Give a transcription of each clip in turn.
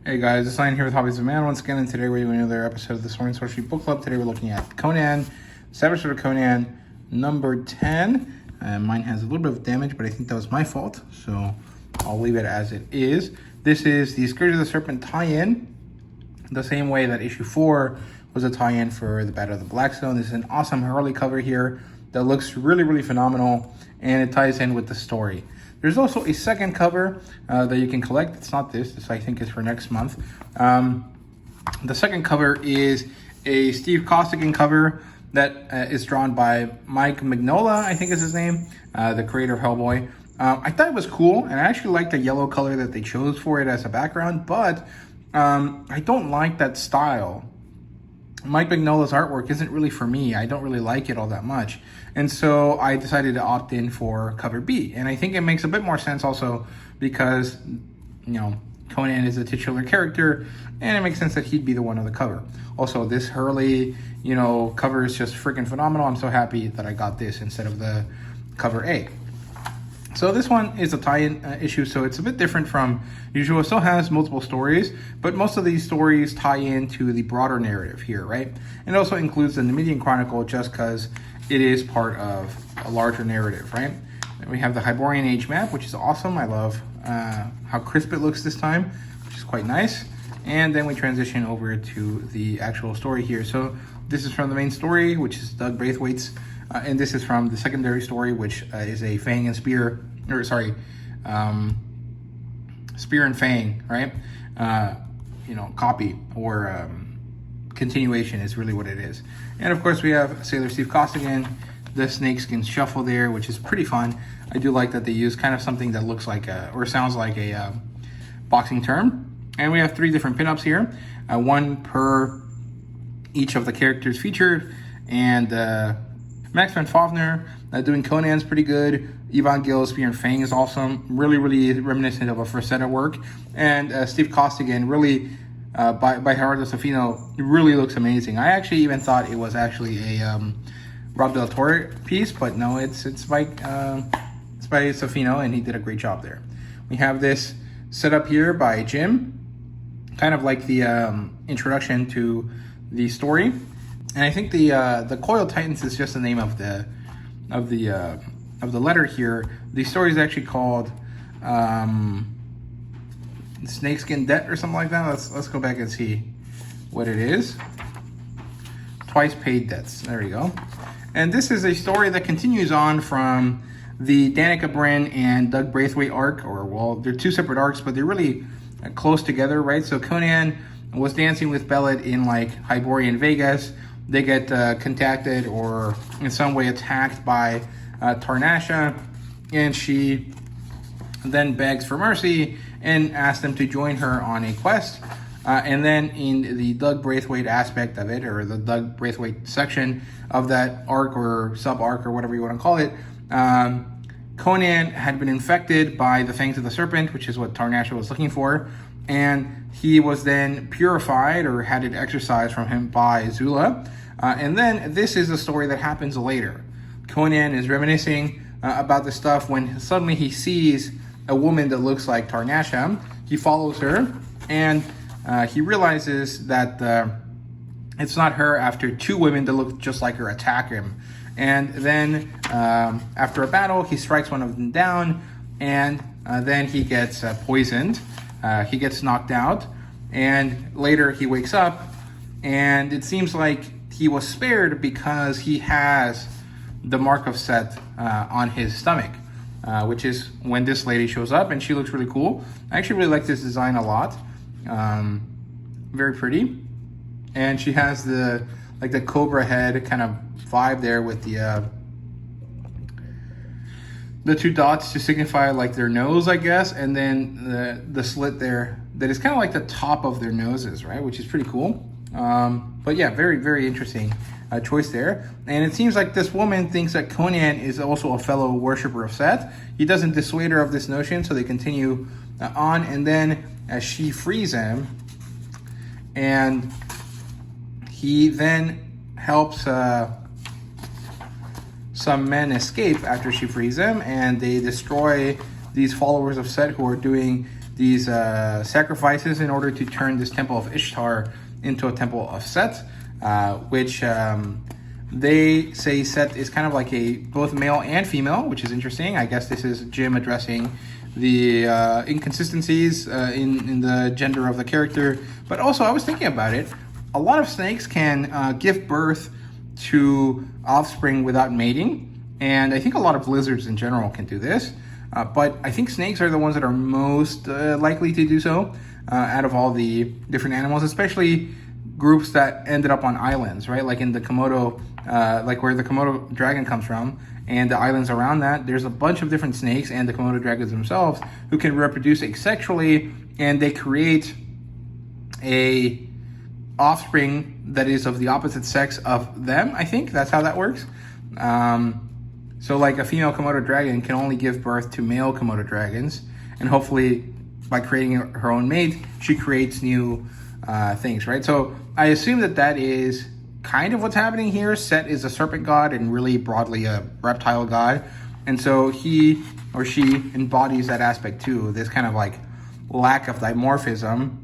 Hey guys, it's Ryan here with Hobbies of Man once again, and today we're doing another episode of the Sorcery Book Club. Today we're looking at Conan, Savage Sword of Conan, number 10. Mine has a little bit of damage, but I think that was my fault, so I'll leave it as it is. This is the Scourge of the Serpent tie-in, the same way that issue 4 was a tie-in for the Battle of the Blackstone. This is an awesome Harley cover here that looks really phenomenal, and it ties in with the story. There's also a second cover that you can collect. It's not this. This I think is for next month. The second cover is a Steve Costigan cover that is drawn by Mike Mignola, I think is his name, the creator of Hellboy. I thought it was cool, and I actually like the yellow color that they chose for it as a background, but I don't like that style. Mike Mignola's artwork isn't really for me. I don't really like it all that much. And so I decided to opt in for cover B. And I think it makes a bit more sense also because, you know, Conan is a titular character and it makes sense that he'd be the one on the cover. Also, this Hurley, cover is just freaking phenomenal. I'm so happy that I got this instead of the cover A. So this one is a tie-in issue, so it's a bit different from usual. It still has multiple stories, but most of these stories tie into the broader narrative here, right? And it also includes the Numidian Chronicle just because it is part of a larger narrative, right? And we have the Hyborian Age map, which is awesome. I love how crisp it looks this time, which is quite nice. And then we transition over to the actual story here. So this is from the main story, which is Doug Braithwaite's. And this is from the secondary story, which is a Fang and Spear, Spear and Fang, right? Copy or continuation is really what it is. And of course we have Sailor Steve Costigan, the Snakeskin Shuffle there, which is pretty fun. I do like that they use kind of something that looks like or sounds like a boxing term. And we have 3 different pinups here, one per each of the characters featured, and Max Van Fofner doing Conan's pretty good. Yvonne Gill's Spear and Fang is awesome. Really reminiscent of a Frazetta work. And Steve Costigan, really, by Gerardo Safino, really looks amazing. I actually even thought it was actually a Rob Del Toro piece, but no, it's by Safino, and he did a great job there. We have this set up here by Jim, kind of like the introduction to the story. And I think the Coiled Titans is just the name of the letter here. The story is actually called Snakeskin Debt or something like that. Let's go back and see what it is. Twice Paid Debts. There you go. And this is a story that continues on from the Danica Bryn and Doug Braithwaite arc, they're 2 separate arcs, but they're really close together, right? So Conan was dancing with Bellet in Hyborian Vegas. They get contacted or in some way attacked by Tarnasha, and she then begs for mercy and asks them to join her on a quest. And then in the Doug Braithwaite aspect of it, or the Doug Braithwaite section of that arc or sub-arc or whatever you want to call it, Conan had been infected by the Fangs of the Serpent, which is what Tarnasha was looking for, and he was then purified or had it exorcised from him by Zula. And then this is the story that happens later. Conan is reminiscing about this stuff when suddenly he sees a woman that looks like Tarnasha. He follows her, and he realizes that it's not her after 2 women that look just like her attack him. And then after a battle, he strikes one of them down, and then he gets poisoned. He gets knocked out, and later he wakes up, and it seems like he was spared because he has the mark of Set on his stomach, which is when this lady shows up, and she looks really cool. I actually really like this design a lot. Very pretty. And she has the cobra head kind of vibe there with the 2 dots to signify their nose, I guess, and then the slit there that is kind of like the top of their noses, right? Which is pretty cool. But yeah, very interesting choice there. And it seems like this woman thinks that Conan is also a fellow worshiper of Set. He doesn't dissuade her of this notion, so they continue on. And then as she frees him, and he then helps some men escape after she frees them, and they destroy these followers of Set who are doing these sacrifices in order to turn this temple of Ishtar into a temple of Set, which they say Set is kind of like a both male and female, which is interesting. I guess this is Jim addressing the inconsistencies in the gender of the character. But also, I was thinking about it. A lot of snakes can give birth to offspring without mating, and I think a lot of lizards in general can do this. But I think snakes are the ones that are most likely to do so out of all the different animals, especially groups that ended up on islands, right? Like in the Komodo, like where the Komodo dragon comes from, and the islands around that, there's a bunch of different snakes and the Komodo dragons themselves who can reproduce asexually, and they create a offspring that is of the opposite sex of them. I think that's how that works. So like a female Komodo dragon can only give birth to male Komodo dragons, and hopefully by creating her own mate, she creates new things, right? So I assume that that is kind of what's happening here. Set is a serpent god and really broadly a reptile god. And so he or she embodies that aspect too, this kind of like lack of dimorphism.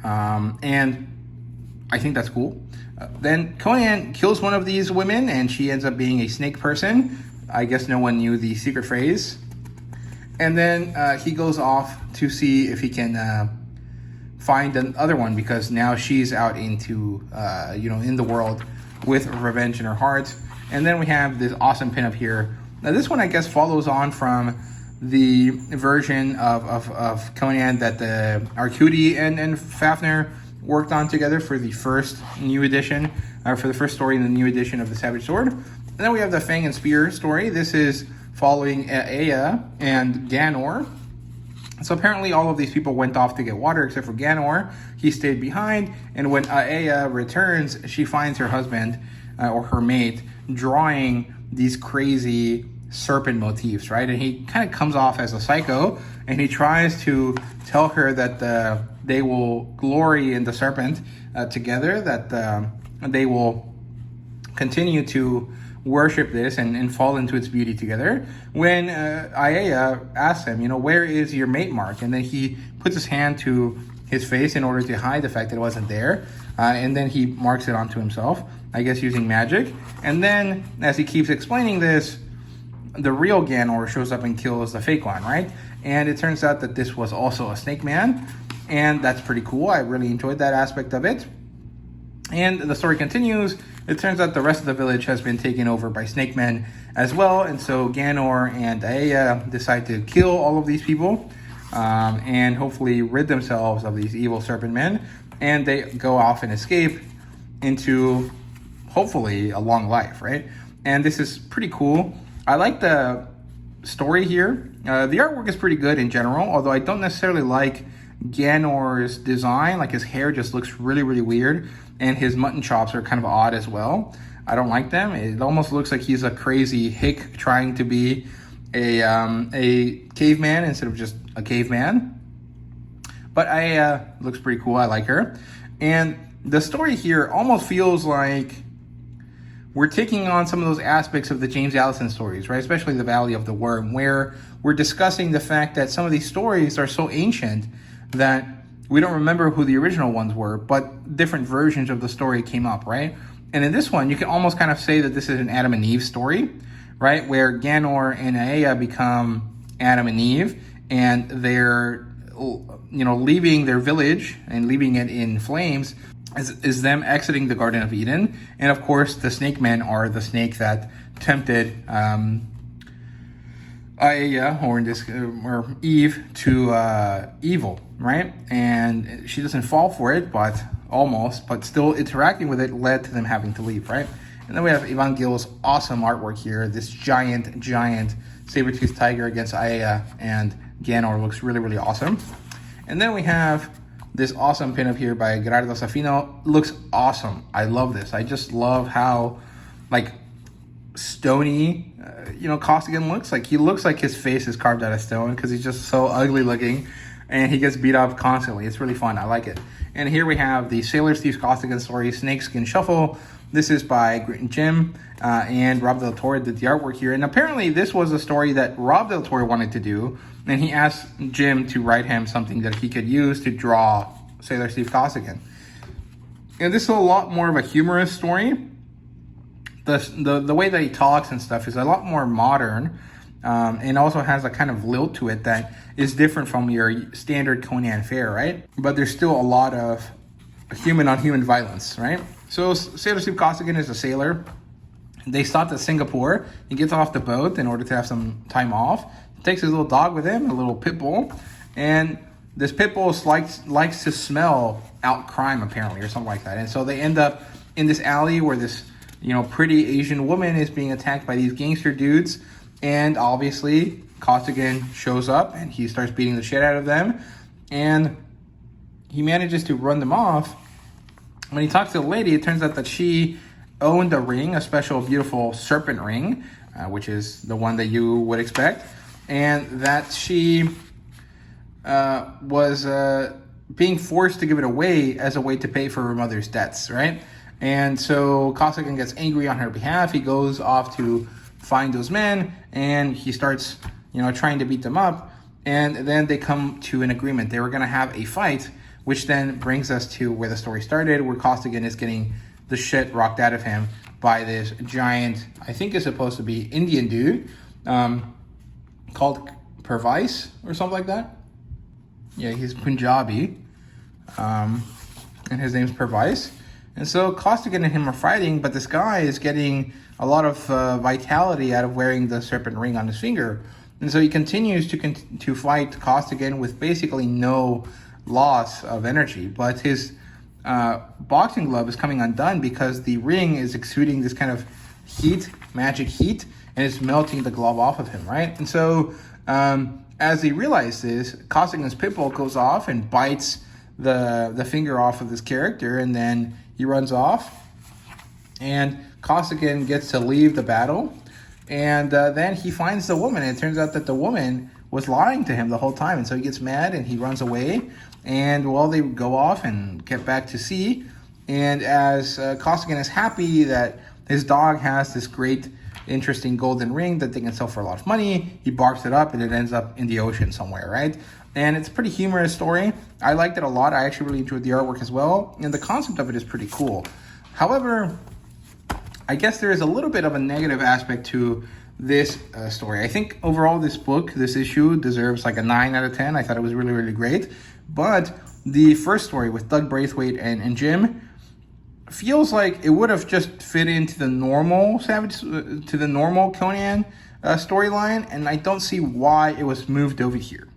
And I think that's cool. Then Conan kills one of these women and she ends up being a snake person. I guess no one knew the secret phrase. And then he goes off to see if he can find another one, because now she's out into, in the world with revenge in her heart. And then we have this awesome pinup here. Now this one, I guess, follows on from the version of Conan that the Arcudi and Fafnir worked on together for the first new edition, for the first story in the new edition of the Savage Sword. And then we have the Fang and Spear story. This is following Ea and Ganor. So apparently all of these people went off to get water except for Ganor. He stayed behind, and when Ea returns, she finds her husband or her mate drawing these crazy serpent motifs, right? And he kind of comes off as a psycho, and he tries to tell her that they will glory in the serpent together, that they will continue to worship this and fall into its beauty together. When Ea asks him, where is your mate mark? And then he puts his hand to his face in order to hide the fact that it wasn't there. And then he marks it onto himself, I guess using magic. And then as he keeps explaining this, the real Ganor shows up and kills the fake one, right? And it turns out that this was also a snake man. And that's pretty cool. I really enjoyed that aspect of it. And the story continues. It turns out the rest of the village has been taken over by snake men as well. And so Ganor and Ea decide to kill all of these people and hopefully rid themselves of these evil serpent men. And they go off and escape into hopefully a long life, right? And this is pretty cool. I like the story here. The artwork is pretty good in general, although I don't necessarily like Ganor's design. Like his hair just looks really, really weird. And his mutton chops are kind of odd as well. I don't like them. It almost looks like he's a crazy hick trying to be a caveman instead of just a caveman. But looks pretty cool. I like her. And the story here almost feels like we're taking on some of those aspects of the James Allison stories, right? Especially the Valley of the Worm, where we're discussing the fact that some of these stories are so ancient that we don't remember who the original ones were, but different versions of the story came up, right? And in this one, you can almost kind of say that this is an Adam and Eve story, right? Where Ganor and Ea become Adam and Eve, and they're, leaving their village and leaving it in flames is them exiting the Garden of Eden. And of course, the snake men are the snake that tempted Ea, or Eve, to evil, right? And she doesn't fall for it, but still interacting with it led to them having to leave, right? And then we have Ivan Gil's awesome artwork here. This giant saber-toothed tiger against Ea and Ganor looks really, really awesome. And then we have this awesome pinup here by Gerardo Safino. Looks awesome. I love this. I just love how, stony, Costigan looks. Like, he looks like his face is carved out of stone because he's just so ugly looking, and he gets beat up constantly. It's really fun. I like it. And here we have the Sailor Steve's Costigan story, Snakeskin Shuffle. This is by Grit and Jim, and Rob Del Torre did the artwork here. And apparently this was a story that Rob Del Torre wanted to do, and he asks Jim to write him something that he could use to draw Sailor Steve Costigan. And this is a lot more of a humorous story. The way that he talks and stuff is a lot more modern, and also has a kind of lilt to it that is different from your standard Conan fare, right? But there's still a lot of human-on-human violence, right? So Sailor Steve Costigan is a sailor. They stopped at Singapore. He gets off the boat in order to have some time off. He takes his little dog with him, a little pit bull, and this pit bull likes to smell out crime, apparently, or something like that. And so they end up in this alley where this, pretty Asian woman is being attacked by these gangster dudes. And obviously, Costigan shows up and he starts beating the shit out of them. And he manages to run them off. When he talks to the lady, it turns out that she owned a ring, a special, beautiful serpent ring, which is the one that you would expect. And that she was being forced to give it away as a way to pay for her mother's debts, right? And so Costigan gets angry on her behalf. He goes off to find those men, and he starts, trying to beat them up. And then they come to an agreement. They were going to have a fight, which then brings us to where the story started, where Costigan is getting the shit rocked out of him by this giant, I think is supposed to be Indian dude, called Pervice or something like that. Yeah, he's Punjabi, and his name's Pervice. And so Costigan and him are fighting, but this guy is getting a lot of vitality out of wearing the serpent ring on his finger. And so he continues to fight Costigan with basically no loss of energy. But his boxing glove is coming undone because the ring is exuding this kind of heat, magic heat, and it's melting the glove off of him, right? And so as he realizes, Costigan's pit bull goes off and bites the finger off of this character, and then he runs off, and Costigan gets to leave the battle, and then he finds the woman, and it turns out that the woman was lying to him the whole time, and so he gets mad and he runs away, and they go off and get back to sea, and as Costigan is happy that his dog has this great, interesting golden ring that they can sell for a lot of money, he barks it up, and it ends up in the ocean somewhere, right? And it's a pretty humorous story. I liked it a lot. I actually really enjoyed the artwork as well. And the concept of it is pretty cool. However, I guess there is a little bit of a negative aspect to this story. I think overall this book, this issue, deserves like a 9 out of 10. I thought it was really, really great. But the first story with Doug Braithwaite and Jim feels like it would have just fit into the normal Conan storyline. And I don't see why it was moved over here.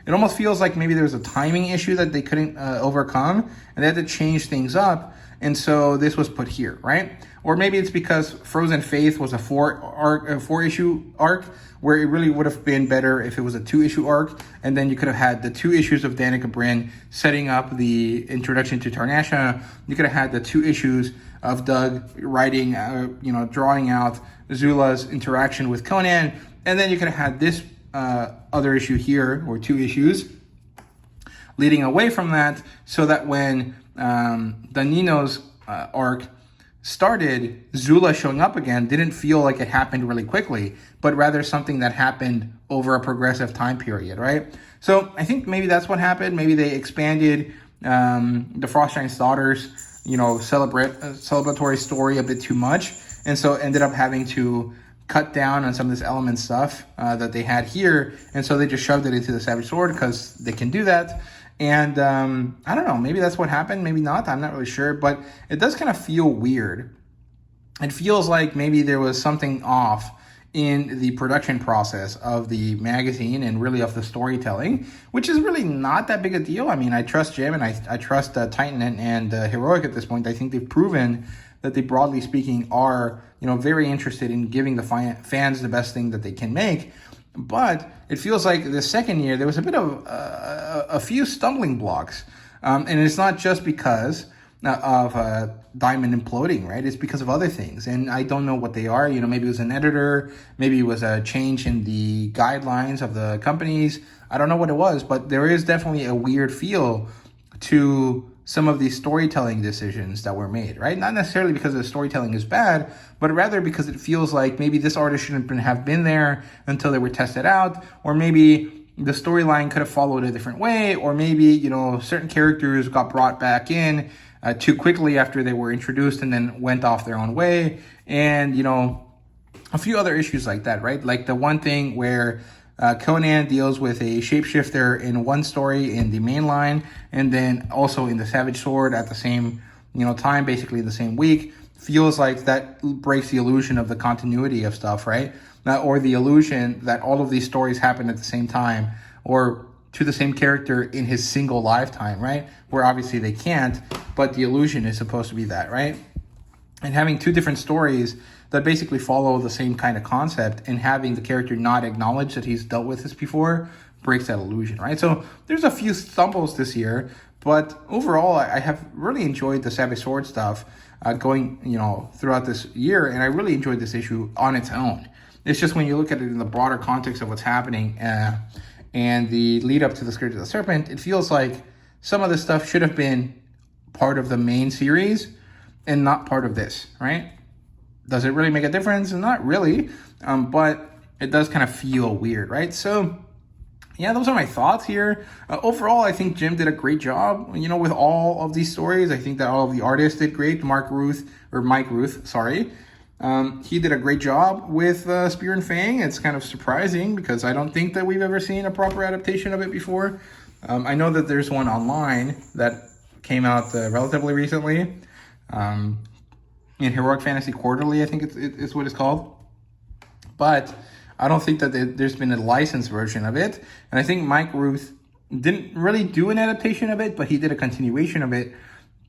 It almost feels like maybe there was a timing issue that they couldn't overcome, and they had to change things up, and so this was put here, right? Or maybe it's because Frozen Faith was a 4-issue arc, where it really would have been better if it was a 2-issue arc, and then you could have had the 2 issues of Danica Bryn setting up the introduction to Tarnasha. You could have had the 2 issues of Doug writing, drawing out Zula's interaction with Conan, and then you could have had this other issue here, or 2 issues, leading away from that, so that when the Nino's arc started, Zula showing up again didn't feel like it happened really quickly, but rather something that happened over a progressive time period, right? So I think maybe that's what happened. Maybe they expanded the Frostgiant's Daughters, celebratory story a bit too much, and so ended up having to cut down on some of this element stuff that they had here, and so they just shoved it into the Savage Sword because they can do that. And I don't know, maybe that's what happened, maybe not, I'm not really sure, but it does kind of feel weird. It feels like maybe there was something off in the production process of the magazine and really of the storytelling, which is really not that big a deal. I mean, I trust Jim and I trust Titan and Heroic at this point. I think they've proven that they, broadly speaking, are very interested in giving the fans the best thing that they can make. But it feels like the second year there was a bit of a few stumbling blocks, and it's not just because of Diamond imploding, right? It's because of other things, and I don't know what they are. Maybe it was an editor, maybe it was a change in the guidelines of the companies. I don't know what it was, but there is definitely a weird feel to some of these storytelling decisions that were made, right? Not necessarily because the storytelling is bad, but rather because it feels like maybe this artist shouldn't have been there until they were tested out, or maybe the storyline could have followed a different way, or maybe, you know, certain characters got brought back in too quickly after they were introduced and then went off their own way. And, you know, a few other issues like that, right? Like the one thing where Conan deals with a shapeshifter in one story in the main line, and then also in the Savage Sword at the same, you know, time, basically the same week. Feels like that breaks the illusion of the continuity of stuff, right? Or the illusion that all of these stories happen at the same time, or to the same character in his single lifetime, right? Where obviously they can't, but the illusion is supposed to be that, right? And having two different stories that basically follow the same kind of concept, and having the character not acknowledge that he's dealt with this before breaks that illusion, right? So there's a few stumbles this year, but overall I have really enjoyed the Savage Sword stuff going, you know, throughout this year, and I really enjoyed this issue on its own. It's just when you look at it in the broader context of what's happening and the lead up to the Scourge of the Serpent, it feels like some of this stuff should have been part of the main series and not part of this, right? Does it really make a difference? Not really, but it does kind of feel weird, right? So yeah, those are my thoughts here. Overall, I think Jim did a great job, you know, with all of these stories. I think that all of the artists did great. Mike Ruth, sorry. He did a great job with Spear and Fang. It's kind of surprising because I don't think that we've ever seen a proper adaptation of it before. I know that there's one online that came out relatively recently. In Heroic Fantasy Quarterly, I think it's what it's called. But I don't think that there's been a licensed version of it. And I think Mike Ruth didn't really do an adaptation of it, but he did a continuation of it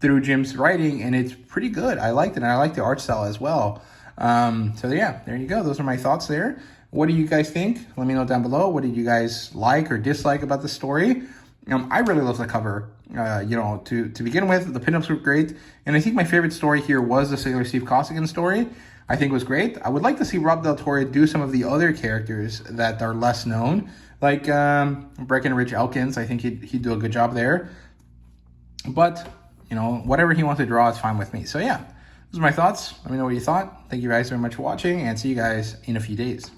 through Jim's writing, and it's pretty good. I liked it, and I like the art style as well. So yeah, there you go. Those are my thoughts there. What do you guys think? Let me know down below. What did you guys like or dislike about the story? I really love the cover. You know, to begin with, the pinups were great, and I think my favorite story here was the Sailor Steve Costigan story. I think it was great. I would like to see Rob Del Torre do some of the other characters that are less known, like Breckenridge Elkins. I think he'd do a good job there. But, you know, whatever he wants to draw is fine with me. So yeah, those are my thoughts. Let me know what you thought. Thank you guys very much for watching, and see you guys in a few days.